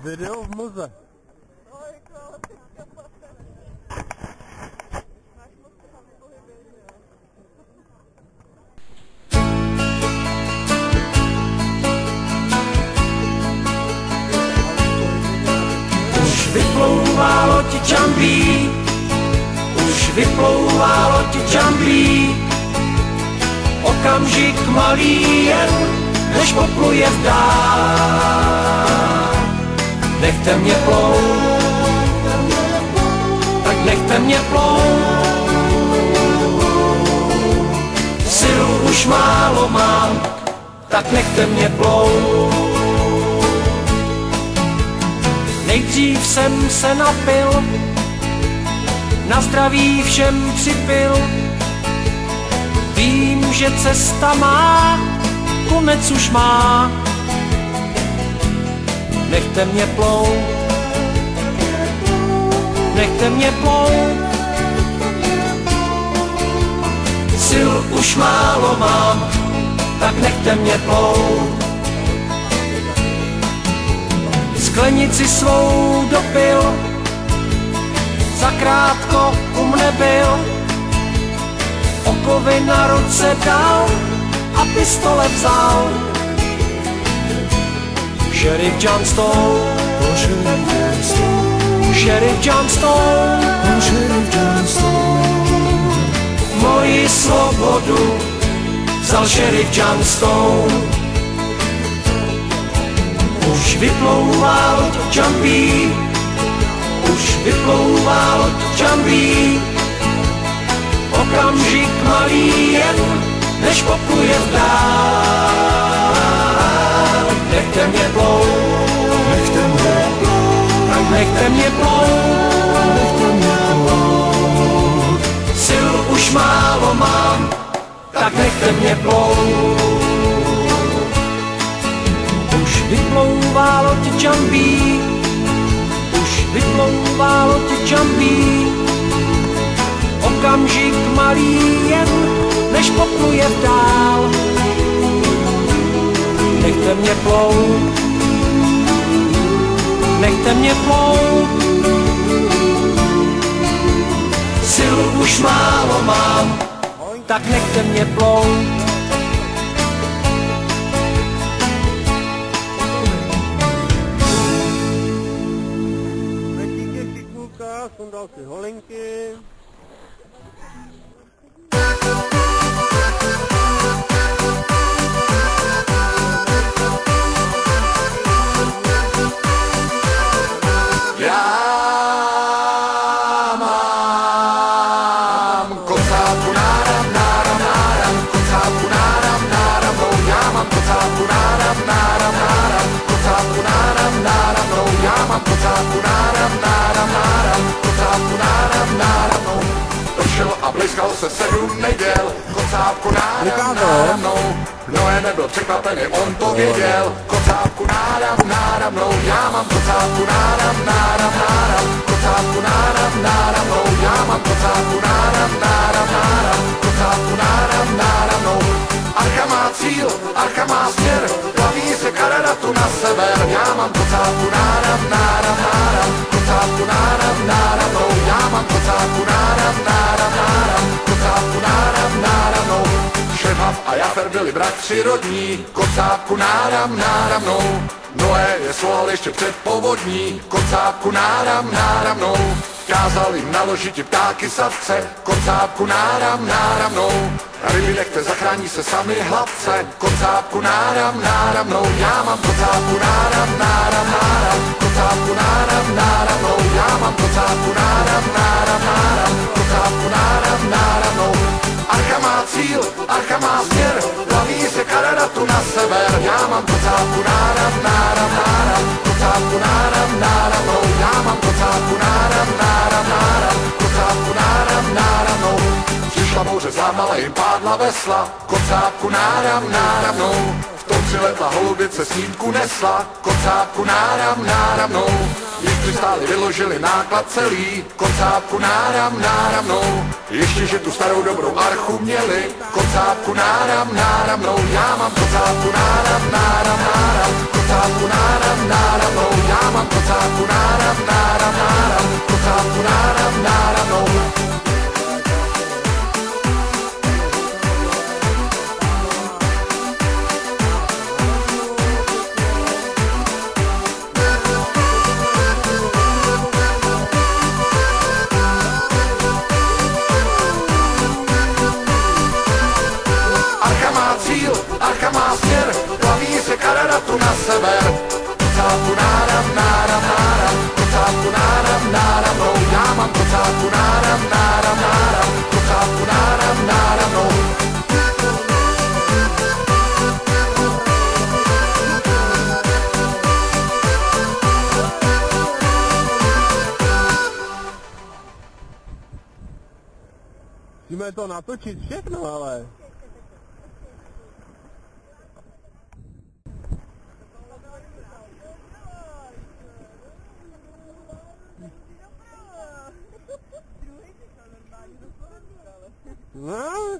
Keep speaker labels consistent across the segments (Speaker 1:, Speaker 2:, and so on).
Speaker 1: Video v muze.
Speaker 2: Už vyplouvá loď Jumbie, už vyplouvá loď Jumbie. Okamžik malý jen, než popluje v dál. Nechte mě plout, tak nechte mě plout. Sil už málo mám, tak nechte mě plout. Nejdřív jsem se napil, na zdraví všem připil. Vím, že cesta má, konec už má. Nechte mě plout, nechte mě plout. Sil už málo mám, tak nechte mě plout. Sklenici svou dopil, zakrátko mne byl. Okovy na ruce dal a pistole vzal. Sheriff Johnstone, Sheriff Johnstone, moji svobodu vzal Sheriff Johnstone. Už vyplouvá loď Jumbie, už vyplouvá loď Jumbie. Okamžik malý jen, než popluje v dál. Nechte mě plout, nechte mě plout, tak nechte mě plout, nechte mě plout. Sil už málo mám, tak nechte mě plout. Už vyplouvá loď Jumbie, už vyplouvá loď Jumbie. Okamžik malý jen, než popluje v dál. Nechte mě plout, nechte mě plout. Sil už málo mám, tak nechte mě plout.
Speaker 1: Díky Šikůka, sundal si holinky.
Speaker 3: A blízkal se 7 neděl, kocápku náram, náramnou. Noé nebyl překvapený, on to věděl. Kocápku náramnou, já mám kocápku náram, kocápku náramnou, já mám kocápku náram, kocápku náramnou. Archa má cíl, archa má směr, plaví se Karadatu na sever. Já mám kocápku náram, kocápku náramnou, já mám kocápku kocápku náramnou. Šehav a Jafer byli bratři rodní, kocápku náramnou. Noé je svolal ještě před povodní, kocápku náramnou. Kázal jim naložit ptáky savce, kocápku náramnou. Ryby nechte, zachrání se sami hladce, kocápku náramnou. Já mám kocápku kocápku náramnou. Já mám kocápku kocápku náramnou. Archa má cíl, archa má směr, plaví se Karadatu na sever. Já mám kocápku kocápku náramnou. Já mám kocápku kocápku náramnou. Přišla bouře, zámala jim pádla vesla, kocápku náramnou. V tom přiletla holubice, snímku nesla, kocápku náramnou. Když přistáli, vyložili náklad celý, kocápku náramnou. Ještě, že tu starou dobrou archu měli, kocápku náramnou. Já mám kocápku náram, kocápku náramnou. Já mám kocápku náram, kocápku náramnou. Archa má směr, plaví se Kararatu na sever. Kocápku náram, kocápku náramnou. Já mám kocápku náram, kocápku náramnou.
Speaker 1: Musíme to natočit všechno, ale. No.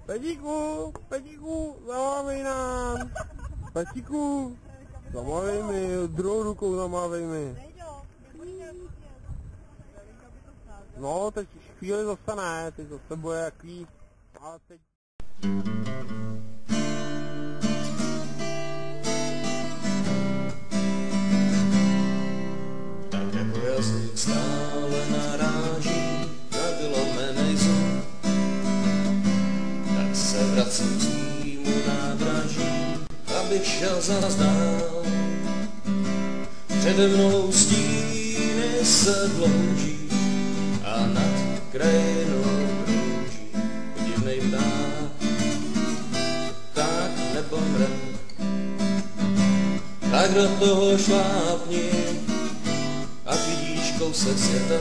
Speaker 1: Petíku, zamávej nám. Petíku, zamávej mi, druhou rukou zamávej mi. No, teď chvíli zase teď zase bude jaký, ale teď...
Speaker 4: Tak jako jazyk stále naráží na vylomenej zub, tak se vracím k svýmu nádraží, abych šel zas dál. Přede mnou stíny se dlouží a nad krajinou krouží podivnej pták, tak nepomre. Tak do toho šlápni, ať vidíš kousek světa,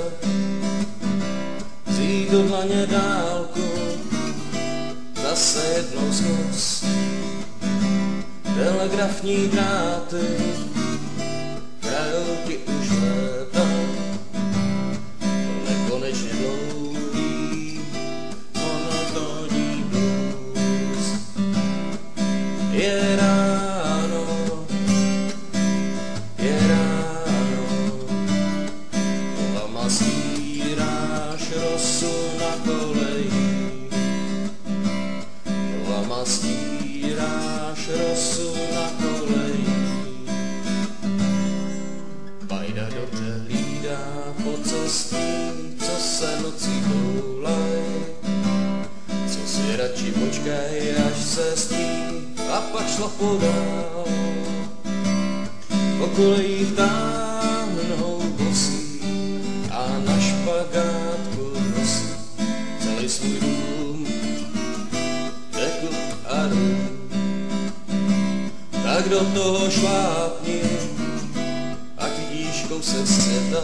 Speaker 4: vzít do dlaně dálku, zase jednou zkus. Telegrafní dráty hrajou ti už léta, to nekonečně dlouhý, monotónní blues. Je ráno, nohama stíráš rosu na kolejích, nohama stíráš rosu na kolejích. Bajda dobře hlídá pocestí, co se nocí toulaj, co si radši počkej, až se stí a pak šlapu dál. Po kolejích táhnou bosí a na špagátku nosí celý svůj dům, dekl a rum. Tak do toho šlápni, ať vidíš kousek světa,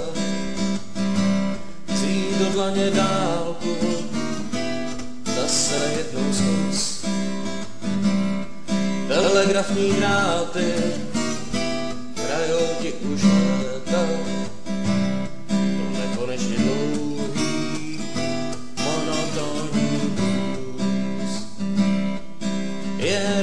Speaker 4: vzít do dlaně dálku, zase jednou zkus. Telegrafní dráty hrajou ti už léta, to nekonečně dlouhý, monotónní blues. Je